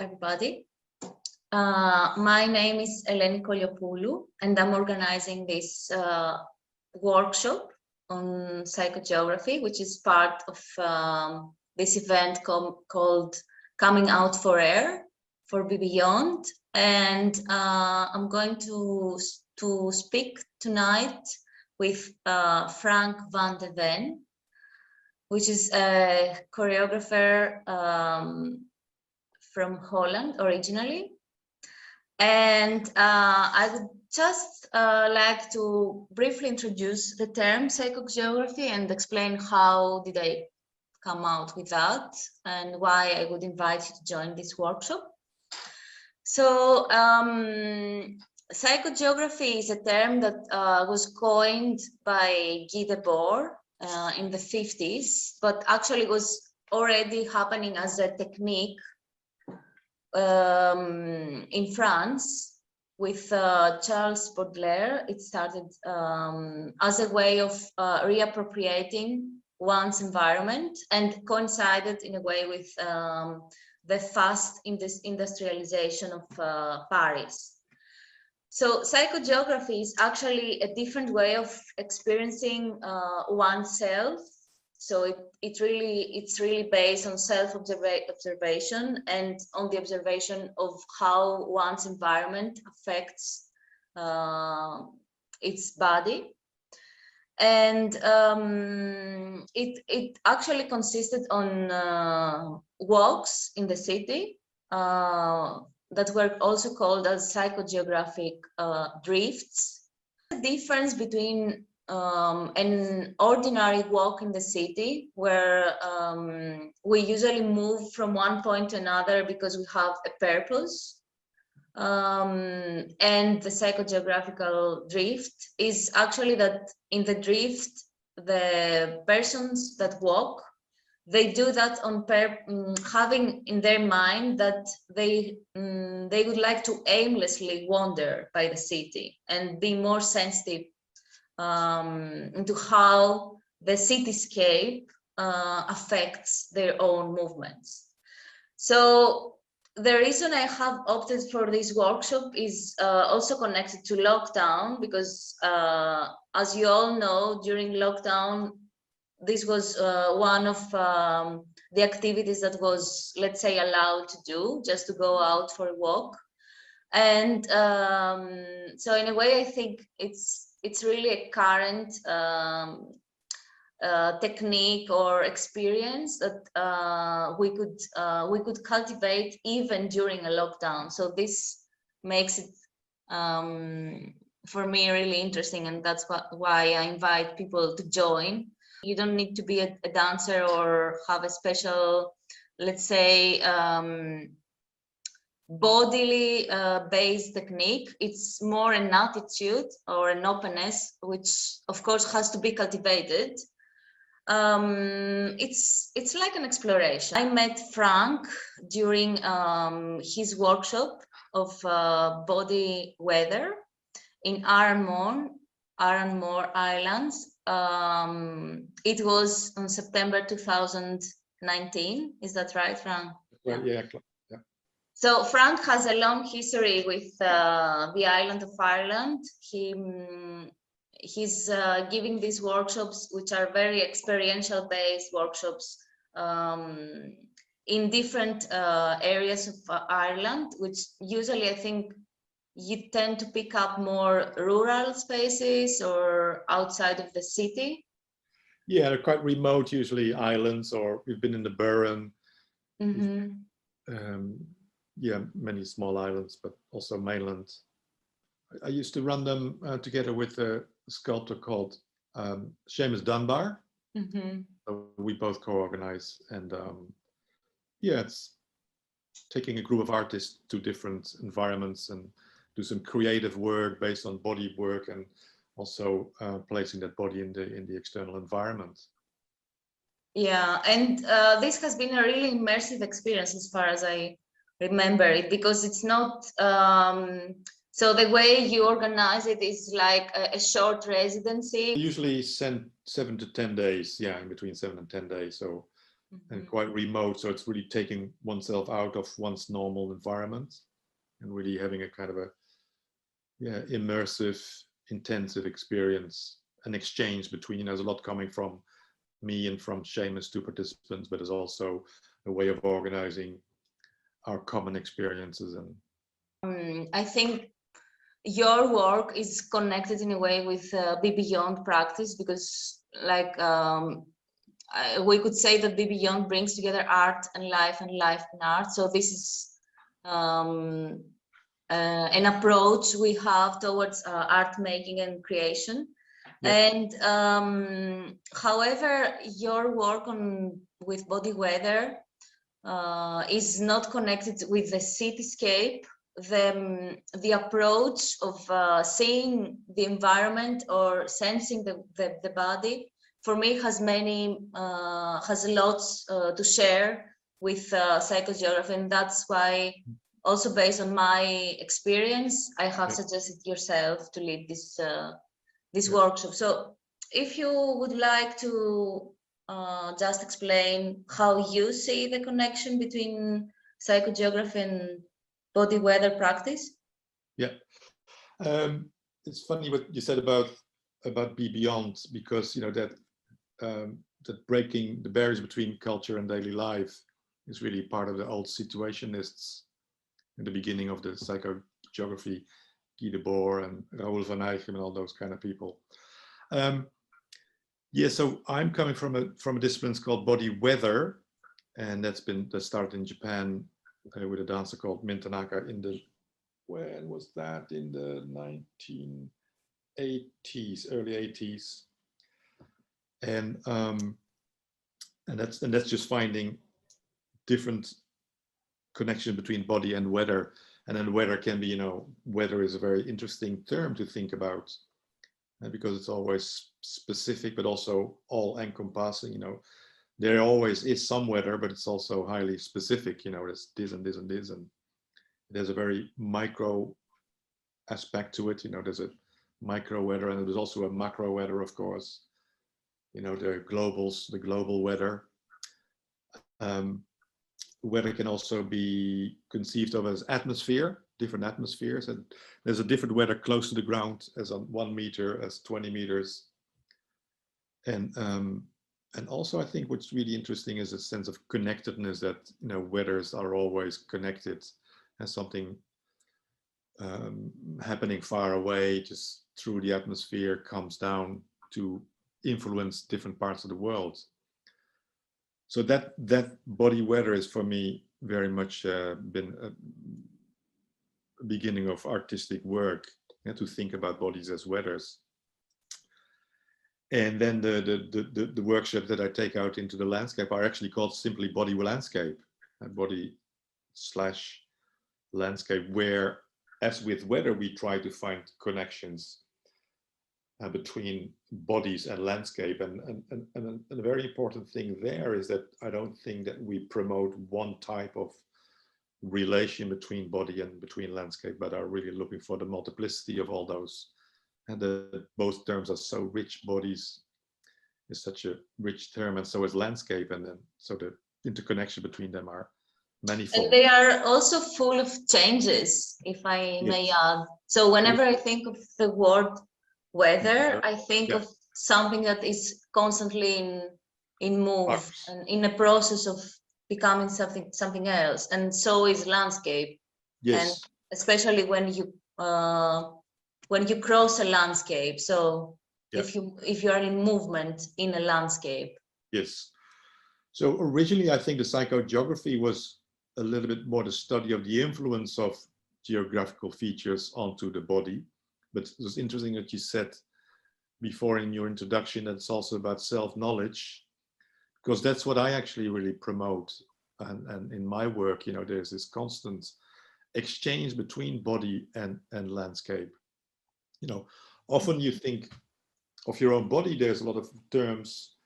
everybody. My name is Eleni Kolliopoulou, and I'm organizing this workshop on psychogeography, which is part of this event called Coming Out for Air for Bbeyond. And I'm going to speak tonight with Frank van de Ven, which is a choreographer from Holland originally. And I would just like to briefly introduce the term psychogeography and explain how did I come out with that and why I would invite you to join this workshop. So psychogeography is a term that was coined by Guy Debord in the 50s, but actually was already happening as a technique in France with Charles Baudelaire. It started as a way of reappropriating one's environment and coincided in a way with the fast industrialization of Paris. So psychogeography is actually a different way of experiencing oneself. So it's really based on self-observation and on the observation of how one's environment affects its body. And it actually consisted on walks in the city that were also called as psychogeographic drifts. The difference between an ordinary walk in the city, where we usually move from one point to another because we have a purpose, and the psychogeographical drift is actually that in the drift, the persons that walk, they do that on having in their mind that they would like to aimlessly wander by the city and be more sensitive into how the cityscape affects their own movements. So the reason I have opted for this workshop is also connected to lockdown, because as you all know, during lockdown, this was one of the activities that was, let's say, allowed to do, just to go out for a walk. And so in a way, I think it's really a current technique or experience that we could cultivate even during a lockdown. So this makes it for me really interesting, and that's why I invite people to join. You don't need to be a dancer or have a special, let's say, bodily based technique. It's more an attitude or an openness, which of course has to be cultivated. It's like an exploration. I met Frank during his workshop of body weather in Aranmore Islands. It was on September 2019. Is that right, Frank? Right, yeah. So Frank has a long history with the island of Ireland. He's giving these workshops, which are very experiential based workshops in different areas of Ireland, which usually I think you tend to pick up more rural spaces or outside of the city. Yeah, they're quite remote, usually islands, or we've been in the Burren. Yeah, many small islands, but also mainland. I used to run them together with a sculptor called Seamus Dunbar. So we both co-organize, and yeah, it's taking a group of artists to different environments and do some creative work based on body work, and also placing that body in the external environment. Yeah, and this has been a really immersive experience as far as I remember it, because it's not so the way you organize it is like a short residency. Usually 7 to 10 days, yeah, in between 7 and 10 days. So and quite remote. So it's really taking oneself out of one's normal environment and really having a kind of a immersive, intensive experience, an exchange between, you know, there's a lot coming from me and from Seamus to participants, but there's also a way of organizing our common experiences. And I think your work is connected in a way with Bbeyond practice, because like we could say that Bbeyond brings together art and life and art. So this is an approach we have towards art making and creation. Yeah. And however, your work with body weather is not connected with the cityscape. The approach of seeing the environment or sensing the body, for me, has lots to share with psychogeography, and that's why, also based on my experience, I have suggested yourself to lead this workshop. So if you would like to just explain how you see the connection between psychogeography and body weather practice. Yeah, it's funny what you said about Bbeyond, because, you know, that that breaking the barriers between culture and daily life is really part of the old situationists in the beginning of the psychogeography, Guy Debord and Raoul van Eyck and all those kind of people. Yeah, so I'm coming from a discipline called body weather, and that started in Japan with a dancer called Min Tanaka in the, when was that? In the 1980s, early 80s. And that's just finding different connection between body and weather. And then weather can be, you know, weather is a very interesting term to think about, because it's always specific, but also all encompassing. You know, there always is some weather, but it's also highly specific. You know, there's this and this and this, and there's a very micro aspect to it. You know, there's a micro weather, and there's also a macro weather, of course. You know, the global weather. Weather can also be conceived of as atmosphere, different atmospheres, and there's a different weather close to the ground as on 1 meter, as 20 meters. And also I think what's really interesting is a sense of connectedness, that, you know, weathers are always connected, as something happening far away just through the atmosphere comes down to influence different parts of the world. So that body weather is for me very much been a beginning of artistic work, to think about bodies as weathers. And then the workshops that I take out into the landscape are actually called simply body landscape, body / landscape, where, as with weather, we try to find connections between bodies and landscape. And a very important thing there is that I don't think that we promote one type of relation between body and between landscape, but are really looking for the multiplicity of all those. And both terms are so rich. Bodies is such a rich term, and so is landscape, and then so the interconnection between them are manifold. And they are also full of changes, if I may add. So whenever I think of the word weather, I think of something that is constantly in move and in a process of becoming something else, and so is landscape. And especially when you cross a landscape, so if you are in movement in a landscape. Yes. So originally I think the psychogeography was a little bit more the study of the influence of geographical features onto the body. But it was interesting that you said before in your introduction that it's also about self-knowledge, because that's what I actually really promote. And in my work, you know, there's this constant exchange between body and landscape. You know, often you think of your own body, there's a lot of terms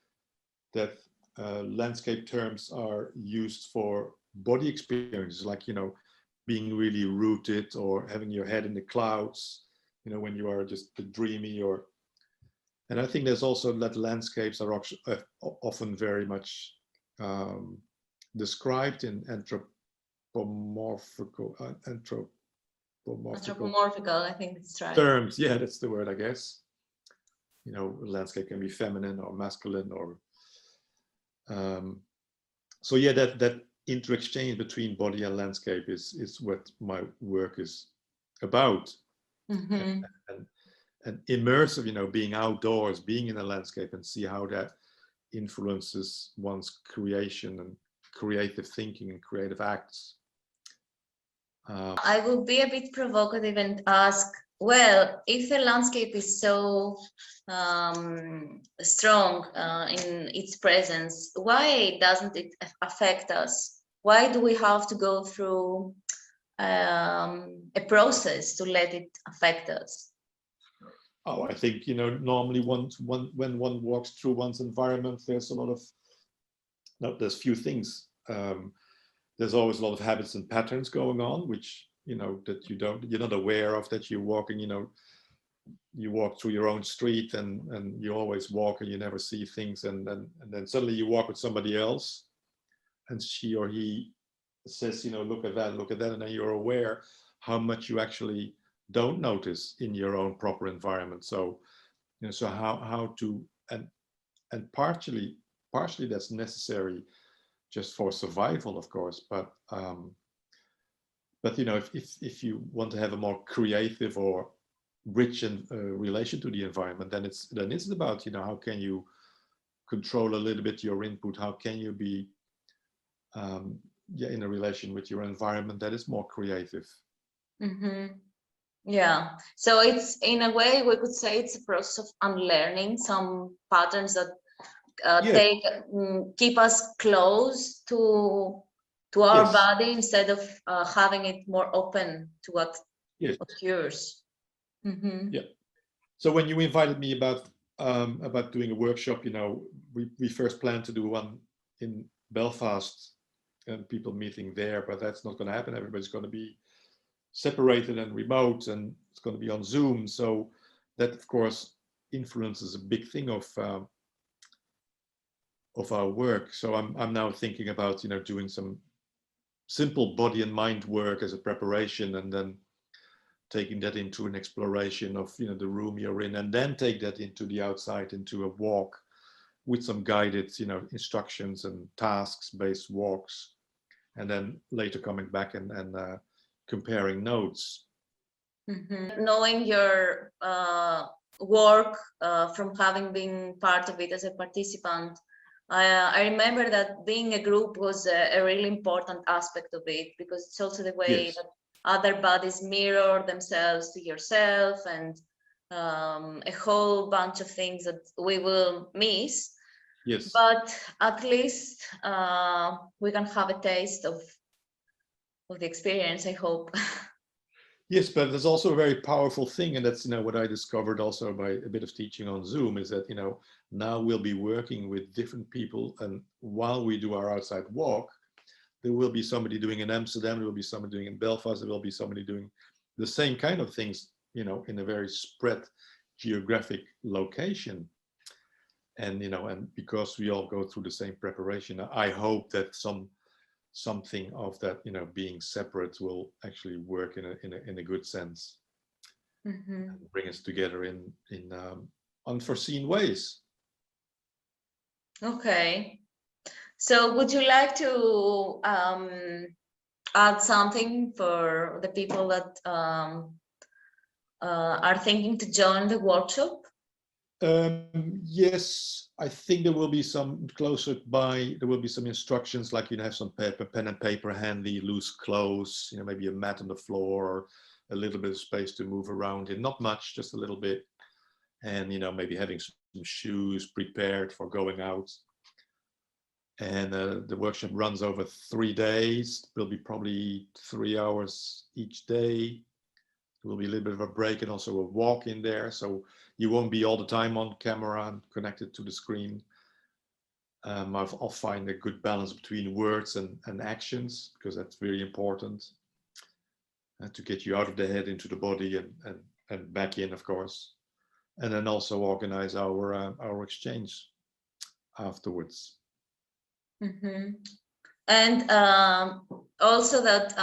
that landscape terms are used for body experiences, like, you know, being really rooted or having your head in the clouds, you know, when you are just dreamy. And I think there's also that landscapes are often very much described in anthropomorphical Anthropomorphical, I think it's right. terms. Yeah, that's the word, I guess. You know, landscape can be feminine or masculine, or so yeah, that inter-exchange between body and landscape is what my work is about. Mm-hmm. And immersive, you know, being outdoors, being in a landscape, and see how that influences one's creation and creative thinking and creative acts. I will be a bit provocative and ask, well, if the landscape is so strong in its presence, why doesn't it affect us? Why do we have to go through a process to let it affect us? Oh, I think, you know, normally when one walks through one's environment, there's a lot of, no, there's few things. There's always a lot of habits and patterns going on, which, you know, that you're not aware of, that you're walking, you know, you walk through your own street and you always walk and you never see things. And then suddenly you walk with somebody else and she or he says, you know, look at that, look at that. And then you're aware how much you actually don't notice in your own proper environment. So, you know, so how to, and partially that's necessary just for survival, of course, but you know, if you want to have a more creative or rich and relation to the environment, then it's about, you know, how can you control a little bit your input, how can you be yeah, in a relation with your environment that is more creative. Mm-hmm. Yeah, so it's, in a way, we could say it's a process of unlearning some patterns that Yeah. keep us close to our Yes. body, instead of having it more open to what Yes. occurs. Mm-hmm. Yeah. So when you invited me about doing a workshop, you know, we first planned to do one in Belfast and people meeting there, but that's not going to happen. Everybody's going to be separated and remote, and it's going to be on Zoom. So that, of course, influences a big thing of our work. So I'm now thinking about, you know, doing some simple body and mind work as a preparation, and then taking that into an exploration of, you know, the room you're in, and then take that into the outside, into a walk with some guided, you know, instructions and tasks based walks, and then later coming back and comparing notes. Mm-hmm. Knowing your work from having been part of it as a participant, I remember that being a group was a really important aspect of it, because it's also the way Yes. that other bodies mirror themselves to yourself, and a whole bunch of things that we will miss. Yes. But at least we can have a taste of the experience, I hope. Yes, but there's also a very powerful thing, and that's, you know, what I discovered also by a bit of teaching on Zoom, is that, you know, now we'll be working with different people, and while we do our outside walk, there will be somebody doing in Amsterdam, there will be somebody doing in Belfast, there will be somebody doing the same kind of things, you know, in a very spread geographic location. And, you know, and because we all go through the same preparation, I hope that something of that, you know, being separate will actually work in a good sense. Mm-hmm. And bring us together in unforeseen ways. Okay. So would you like to add something for the people that are thinking to join the workshop? Yes, I think there will be some closer by, there will be some instructions, like, you know, have some paper, pen and paper handy, loose clothes, you know, maybe a mat on the floor, or a little bit of space to move around in, not much, just a little bit. And, you know, maybe having some shoes prepared for going out. And the workshop runs over 3 days. There'll be probably 3 hours each day. There will be a little bit of a break and also a walk in there. So you won't be all the time on camera and connected to the screen. I'll find a good balance between words and actions, because that's very important to get you out of the head into the body and back in, of course. And then also organize our exchange afterwards. And also that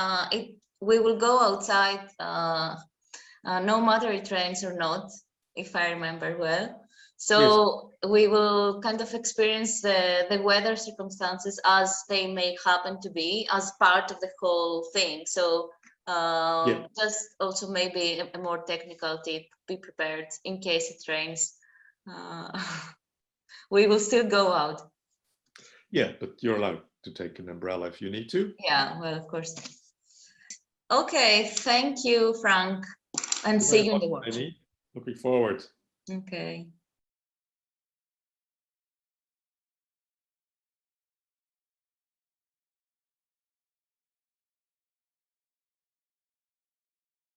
we will go outside no matter it rains or not, if I remember well. So yes, we will kind of experience the weather circumstances as they may happen to be as part of the whole thing. So just also maybe a more technical tip, be prepared in case it rains. We will still go out. Yeah, but you're allowed to take an umbrella if you need to. Yeah, well, of course. Okay, thank you, Frank, and see you in the workshop. Looking forward. Okay.